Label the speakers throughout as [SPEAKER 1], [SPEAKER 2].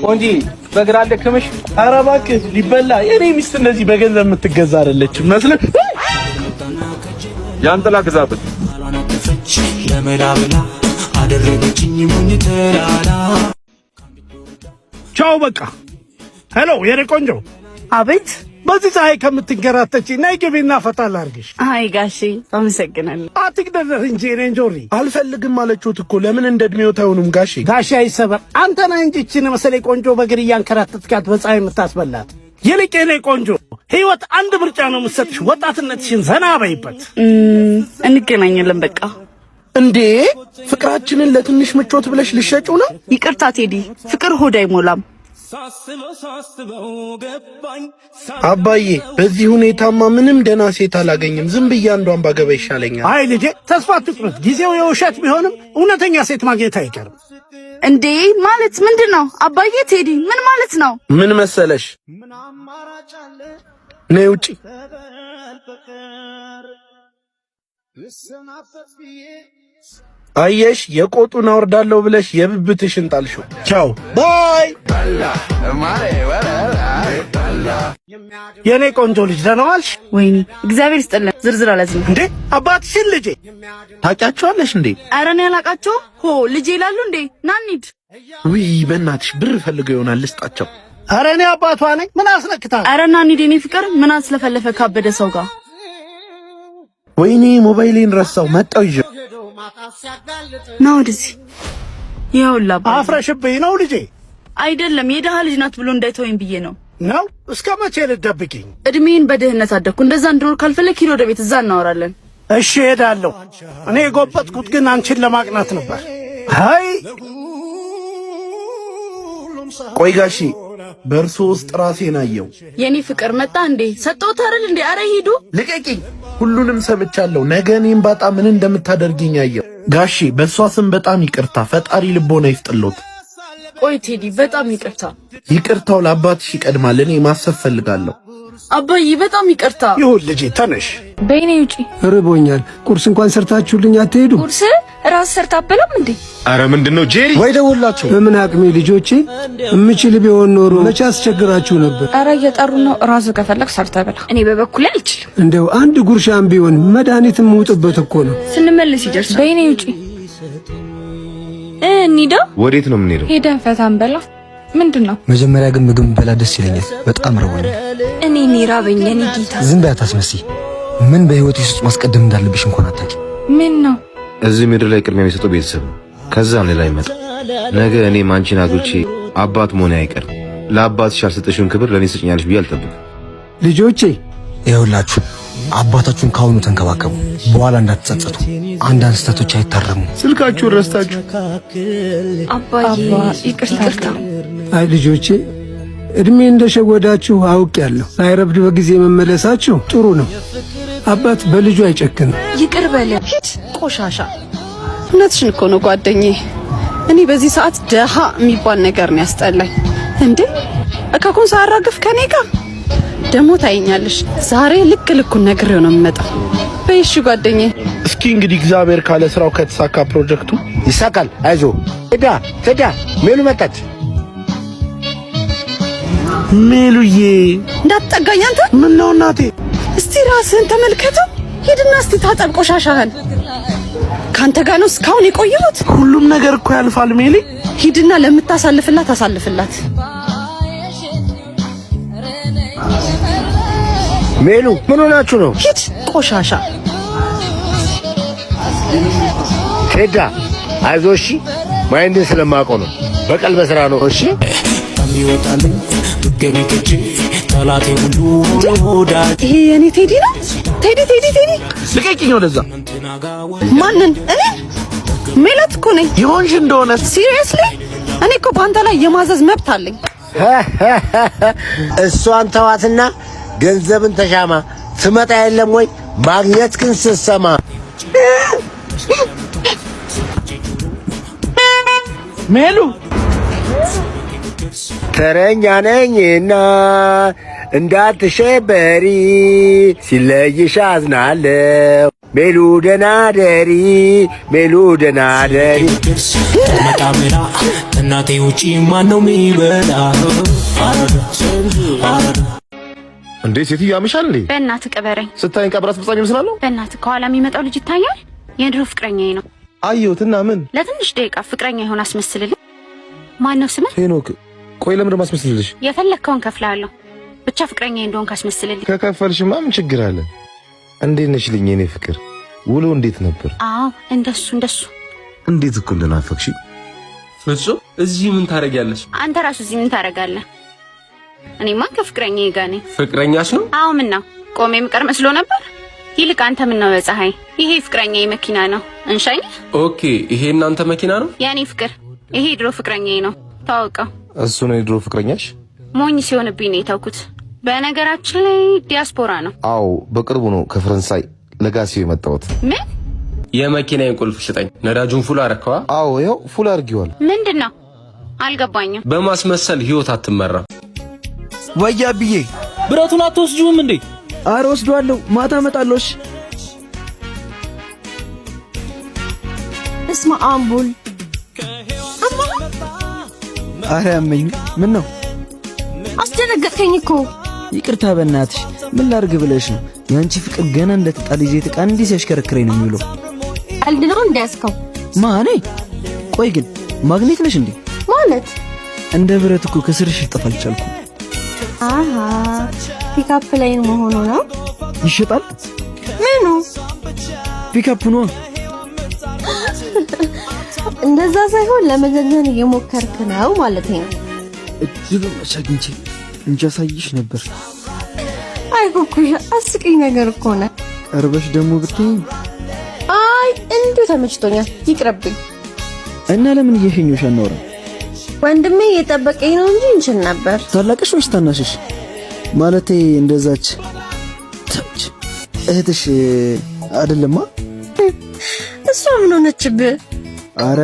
[SPEAKER 1] ቆንጂ በግራ አልደከመሽ? ኧረ እባክህ ሊበላ የኔ ሚስት እንደዚህ በገንዘብ የምትገዛ አይደለችም መስለህ።
[SPEAKER 2] ያንተላ ግዛበት ለመላብላ አደረገችኝ ሙኝ ተላላ።
[SPEAKER 1] ቻው በቃ። ሄሎ የኔ ቆንጆ።
[SPEAKER 3] አቤት።
[SPEAKER 1] በዚህ ፀሐይ ከምትንከራተቺ ነይ ግቢና ፈታ ላድርግሽ።
[SPEAKER 3] አይ ጋሼ አመሰግናለሁ።
[SPEAKER 1] አትግደረህ እንጂ እኔ እንጆሪ አልፈልግም አለችሁት እኮ። ለምን እንደድሜው ታዩንም ጋሼ። ጋሼ አይሰበር። አንተ ነህ እንጂ እቺን መሰለኝ ቆንጆ በግር እያንከራተትካት በፀሐይ የምታስበላት። ይልቅ የኔ ቆንጆ ህይወት አንድ ምርጫ ነው የምትሰጥሽ። ወጣትነትሽን ዘና በይበት።
[SPEAKER 3] እንገናኛለን በቃ።
[SPEAKER 1] እንዴ ፍቅራችንን ለትንሽ ምቾት ብለሽ ልሸጪው ነው?
[SPEAKER 3] ይቅርታ ቴዲ፣ ፍቅር ሆድ አይሞላም።
[SPEAKER 1] አባዬ በዚህ ሁኔታማ ምንም ደህና ሴት አላገኝም። ዝም ብዬ አንዷን ባገባ ይሻለኛል። አይ ልጄ ተስፋ አትቁረጥ። ጊዜው የውሸት ቢሆንም እውነተኛ ሴት ማግኘት አይቀርም።
[SPEAKER 3] እንዴ ማለት ምንድን ነው አባዬ? ቴዲ ምን ማለት ነው?
[SPEAKER 1] ምን መሰለሽ፣ ነይ ውጪ። አየሽ የቆጡን አወርዳለሁ ብለሽ የብብትሽን ጣልሽው። ቻው ባይ። የኔ ቆንጆ ልጅ ደህና ዋልሽ?
[SPEAKER 3] ወይኔ እግዚአብሔር ይስጥልን። ዝርዝር አላዝም
[SPEAKER 1] እንዴ አባትሽን ልጄ ታውቂያቸዋለሽ እንዴ?
[SPEAKER 3] ኧረ እኔ አላውቃቸውም። ሆ ልጄ ይላሉ እንዴ? ና እንሂድ።
[SPEAKER 1] ውይ በእናትሽ ብር ፈልገው ይሆናል ልስጣቸው። ኧረ እኔ አባቷ ነኝ። ምን አስነክታል?
[SPEAKER 3] ኧረ ና እንሂድ የኔ ፍቅር። ምን አስለፈለፈ ካበደ ሰው ጋር።
[SPEAKER 1] ወይኔ ሞባይሌን ረሳው። መጣው ይዤ
[SPEAKER 3] ና ወደዚህ። ይኸውልህ አባ
[SPEAKER 1] አፍረሽብኝ ነው ልጄ?
[SPEAKER 3] አይደለም የደሃ ልጅ ናት ብሎ እንዳይተወኝ ብዬ ነው።
[SPEAKER 1] ነው እስከ መቼ ልትደብቂኝ?
[SPEAKER 3] እድሜን በድህነት አደግኩ። እንደዛ እንድኖር ካልፈለክ ሂድ ወደ ቤት፣ እዛ እናወራለን።
[SPEAKER 1] እሺ ሄዳለሁ። እኔ የጎበጥኩት ግን አንቺን ለማቅናት ነበር። አይ ቆይ ጋሺ በእርሶ ውስጥ ራሴን አየው።
[SPEAKER 3] የኔ ፍቅር መጣ እንዴ? ሰጠሁት አይደል እንዴ? አረ ሂዱ።
[SPEAKER 1] ልቀቂኝ። ሁሉንም ሰምቻለሁ። ነገ እኔም ባጣ ምን እንደምታደርጊኝ አየው። ጋሺ በእሷ ስም በጣም ይቅርታ። ፈጣሪ ልቦና ይፍጥሎት።
[SPEAKER 3] ቆይ ቴዲ በጣም ይቅርታ።
[SPEAKER 1] ይቅርታው ለአባትሽ ይቀድማል። እኔ ማሰብ ፈልጋለሁ።
[SPEAKER 3] አባዬ በጣም ይቅርታ።
[SPEAKER 1] ይሁን ልጄ ተነሽ።
[SPEAKER 3] በይኔ ውጪ።
[SPEAKER 4] ርቦኛል። ቁርስ እንኳን ሰርታችሁልኝ አትሄዱ?
[SPEAKER 3] ቁርስ ራስ ሰርታ አበላም እንዴ?
[SPEAKER 2] አረ ምንድነው ጄሪ?
[SPEAKER 1] ወይ ደውላችሁ።
[SPEAKER 4] በምን አቅሜ ልጆቼ፣ እምችል ቢሆን ኖሮ መቼ አስቸግራችሁ ነበር።
[SPEAKER 3] አረ እየጠሩ ነው። ራስ ከፈለክ ሰርታ በላ። እኔ በበኩሌ አልችልም።
[SPEAKER 4] እንደው አንድ ጉርሻም ቢሆን መድኃኒት የምውጥበት እኮ ነው።
[SPEAKER 3] ስንመለስ ይደርስ። በይኔ ውጪ። እንሂዳ።
[SPEAKER 2] ወዴት ነው የምንሄደው?
[SPEAKER 3] ሄደን ፈታን በላ። ምንድነው?
[SPEAKER 5] መጀመሪያ ግን ምግብ በላ ደስ ይለኛል። በጣም ረቦኛል።
[SPEAKER 3] እኔ ራበኝ። እኔ ጌታ
[SPEAKER 5] ዝም በይ አታስመስይ። ምን በህይወትሽ ውስጥ ማስቀደም እንዳለብሽ እንኳን አታውቂ።
[SPEAKER 3] ምን ነው?
[SPEAKER 2] እዚህ ምድር ላይ ቅድሚያ የሚሰጠው ቤተሰብ ነው። ከዛም ሌላ ይመጣ። ነገ እኔም አንቺን አግብቼ አባት መሆኔ አይቀርም። ለአባትሽ ያልሰጠሽውን ክብር ለእኔ ስጭኛለሽ ብዬ አልጠብቅም።
[SPEAKER 4] ልጆቼ
[SPEAKER 5] ይኸውላችሁ አባታችሁን ካሁኑ ተንከባከቡ፣ በኋላ እንዳትጸጸቱ። አንዳንድ ስህተቶች አይታረሙ።
[SPEAKER 1] ስልካችሁን ረስታችሁ።
[SPEAKER 3] አባዬ ይቅርታ።
[SPEAKER 4] አይ ልጆቼ እድሜ እንደሸወዳችሁ አውቄያለሁ። ሳይረፍድ በጊዜ መመለሳችሁ ጥሩ ነው። አባት በልጁ አይጨክንም።
[SPEAKER 3] ይቅር በለ። ሂድ ቆሻሻ።
[SPEAKER 6] እውነትሽን እኮ ነው ጓደኛዬ። እኔ በዚህ ሰዓት ደሃ የሚባል ነገር ነው ያስጠላኝ። እንዴ እካኩን ሳራግፍ ከኔ ጋር ደሞ ታይኛለሽ። ዛሬ ልክ ልኩን ነግሬው ነው የምመጣው። በይሽ ጓደኛዬ።
[SPEAKER 1] እስኪ እንግዲህ እግዚአብሔር ካለ ስራው ከተሳካ ፕሮጀክቱ ይሳካል። አይዞ ሄዳ ሜሉ መጣች። ሜሉዬ
[SPEAKER 6] እንዳትጠጋኝ አንተ።
[SPEAKER 1] ምን ነው እናቴ?
[SPEAKER 6] እስቲ ራስህን ተመልከተው። ሂድና እስቲ ታጠብ ቆሻሻህን። ካንተ ጋር ነው እስካሁን የቆየሁት።
[SPEAKER 1] ሁሉም ነገር እኮ ያልፋል ሜሊ።
[SPEAKER 6] ሂድና ለምታሳልፍላት አሳልፍላት።
[SPEAKER 1] ሜሉ ምን ሆናችሁ ነው?
[SPEAKER 6] ሂድ ቆሻሻ።
[SPEAKER 7] ሄዳ አይዞሽ። ማይንድን ስለማውቀው ነው። በቀል በስራ ነው። እሺ
[SPEAKER 8] ይወጣልኝ ገቢቶቼ ጠላቴ ሁሉ ወዳጅ።
[SPEAKER 6] ይሄ የኔ ቴዲ ነው። ቴዲ
[SPEAKER 1] ልቀቂኝ ወደዛ።
[SPEAKER 6] ማንን? እኔ ሜላት እኮ ነኝ።
[SPEAKER 1] ይሆንሽ እንደሆነ
[SPEAKER 6] ሲሪየስሊ እኔ እኮ በአንተ ላይ የማዘዝ መብት አለኝ።
[SPEAKER 7] እሷን ተዋትና ገንዘብን ተሻማ። ትመጣ የለም ወይ ማግኘት ግን ስትሰማ
[SPEAKER 1] ሜሉ
[SPEAKER 7] ተረኛ ነኝና እንዳትሸበሪ ሲለይሽ አዝናለሁ ሜሉ ደህና ደሪ ሜሉ ደህና ደሪ
[SPEAKER 8] መጣመራ እናቴ ውጪ ማን ነው የሚበላ?
[SPEAKER 2] እንዴ ሴትዮ ያምሻል እንዴ?
[SPEAKER 6] በእናትህ ቅበረኝ።
[SPEAKER 2] ስታይን ቀብራስ ፍጻሜ ይመስላል።
[SPEAKER 6] በእናትህ ከኋላ የሚመጣው ልጅ ይታያል። የድሮ ፍቅረኛዬ ነው።
[SPEAKER 2] አየሁትና ምን
[SPEAKER 6] ለትንሽ ደቂቃ ፍቅረኛ ይሆን አስመስልልኝ። ማን ነው ስምህ?
[SPEAKER 2] ሄኖክ። ቆይ ለምን ማስመስልልሽ?
[SPEAKER 6] የፈለግከውን ከፍላለሁ። ብቻ ፍቅረኛዬ እንደሆንክ አስመስልልኝ።
[SPEAKER 2] ከከፈልሽማ ምን ችግር አለ? እንዴት ነሽ ልኝ የኔ ፍቅር? ውሎ እንዴት ነበር?
[SPEAKER 6] አዎ እንደሱ።
[SPEAKER 2] እንዴት እኮ እንደናፈቅሽ።
[SPEAKER 9] ፍጹም እዚህ ምን ታረጊያለሽ?
[SPEAKER 6] አንተ ራሱ እዚህ ምን ታረጋለህ? እኔማ ከፍቅረኛዬ ጋር ነኝ።
[SPEAKER 9] ፍቅረኛሽ ነው?
[SPEAKER 6] አዎ ምን ነው ቆሜ የምቀር መስሎ ነበር? ይልቅ አንተ ምን ነው በፀሐይ? ይሄ ፍቅረኛዬ መኪና ነው እንሻኝ።
[SPEAKER 9] ኦኬ ይሄ እናንተ መኪና ነው?
[SPEAKER 6] የኔ ፍቅር ይሄ ድሮ ፍቅረኛዬ ነው። ታውቀው
[SPEAKER 2] እሱ ነው የድሮ ፍቅረኛሽ?
[SPEAKER 6] ሞኝ ሲሆንብኝ ነው የተውኩት። በነገራችን ላይ ዲያስፖራ ነው።
[SPEAKER 2] አዎ በቅርቡ ነው ከፈረንሳይ ለጋሲዮ የመጣሁት።
[SPEAKER 6] ምን?
[SPEAKER 9] የመኪናዬን ቁልፍ ስጠኝ። ነዳጁን ፉል አረከዋ?
[SPEAKER 2] አዎ ያው ፉል አድርጊዋል።
[SPEAKER 6] ምንድነው? አልገባኝም።
[SPEAKER 9] በማስመሰል ህይወት አትመራም።
[SPEAKER 5] ወያ ብዬ
[SPEAKER 10] ብረቱን አትወስጂውም እንዴ?
[SPEAKER 5] አረ ወስዷለሁ፣ ማታ እመጣለሁ።
[SPEAKER 3] እስማ አምቡል
[SPEAKER 5] አረ ያመኝ። ምን ነው?
[SPEAKER 3] አስደነገጥከኝ እኮ።
[SPEAKER 5] ይቅርታ በእናትሽ። ምን ላድርግ ብለሽ ነው? ያንቺ ፍቅር ገና እንደተጣለ ይዘት ቃን እንዲህ ሲያሽከረክረኝ ነው የሚውለው።
[SPEAKER 3] ቀልድ ነው እንዳያስከው
[SPEAKER 5] ማኔ። ቆይ ግን ማግኔት ነሽ እንዴ?
[SPEAKER 3] ማለት
[SPEAKER 5] እንደ ብረት እኮ ከስርሽ ልጠፋ አልቻልኩም።
[SPEAKER 3] አሃ ፒካፕ ላይን መሆኑ ነው።
[SPEAKER 5] ይሸጣል?
[SPEAKER 3] ምኑ?
[SPEAKER 5] ፒካፕ ነው።
[SPEAKER 3] እንደዛ ሳይሆን ለመዘዘን እየሞከርክ ነው ማለት ነው።
[SPEAKER 5] እጅግ መቻግንቼ እንጃ ሳይሽ ነበር።
[SPEAKER 3] አይ ኩኩያ አስቂኝ ነገር እኮ ነው።
[SPEAKER 5] ቀርበሽ ደግሞ ብትይኝ።
[SPEAKER 3] አይ እንዴው ተመችቶኛል፣ ይቅርብኝ።
[SPEAKER 5] እና ለምን እየሸኞሽ አናወራም?
[SPEAKER 3] ወንድሜ እየጠበቀኝ ነው እንጂ እንችል ነበር።
[SPEAKER 5] ታላቅሽ ወይስ ታናሽሽ? ማለቴ እንደዛች ታች እህትሽ አይደለማ?
[SPEAKER 3] እሷ ምን ሆነችብህ?
[SPEAKER 5] አረ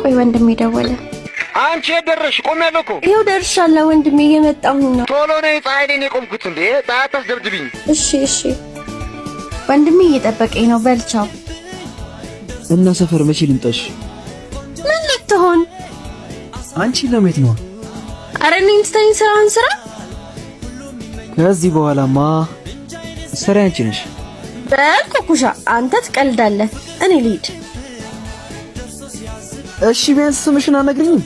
[SPEAKER 3] ቆይ ወንድሜ ደወለ።
[SPEAKER 7] አንቺ የደረሽ ቆሜያለሁ እኮ።
[SPEAKER 3] ይኸው ደርሻለሁ ወንድሜ፣ እየመጣሁ ነው።
[SPEAKER 7] ቶሎ ነይ፣ ፀሐይ ላይ ነው የቆምኩት። እንዴ ፀሐይ አታስደብድብኝ።
[SPEAKER 3] እሺ ወንድሜ እየጠበቀኝ ነው። በልቻው
[SPEAKER 5] እና ሰፈር መቼ ልምጣሽ?
[SPEAKER 3] ምን ልትሆን?
[SPEAKER 5] አንቺ ለማየት ነው።
[SPEAKER 3] አረ እኔን ትተኝ ስራህን ስራ።
[SPEAKER 5] ከዚህ በኋላማ ስራ አንቺ ነሽ።
[SPEAKER 3] በል ኩኩሻ አንተ ትቀልዳለህ፣ እኔ ልሂድ።
[SPEAKER 5] እሺ ቢያንስ ስምሽን አነግሪኝ።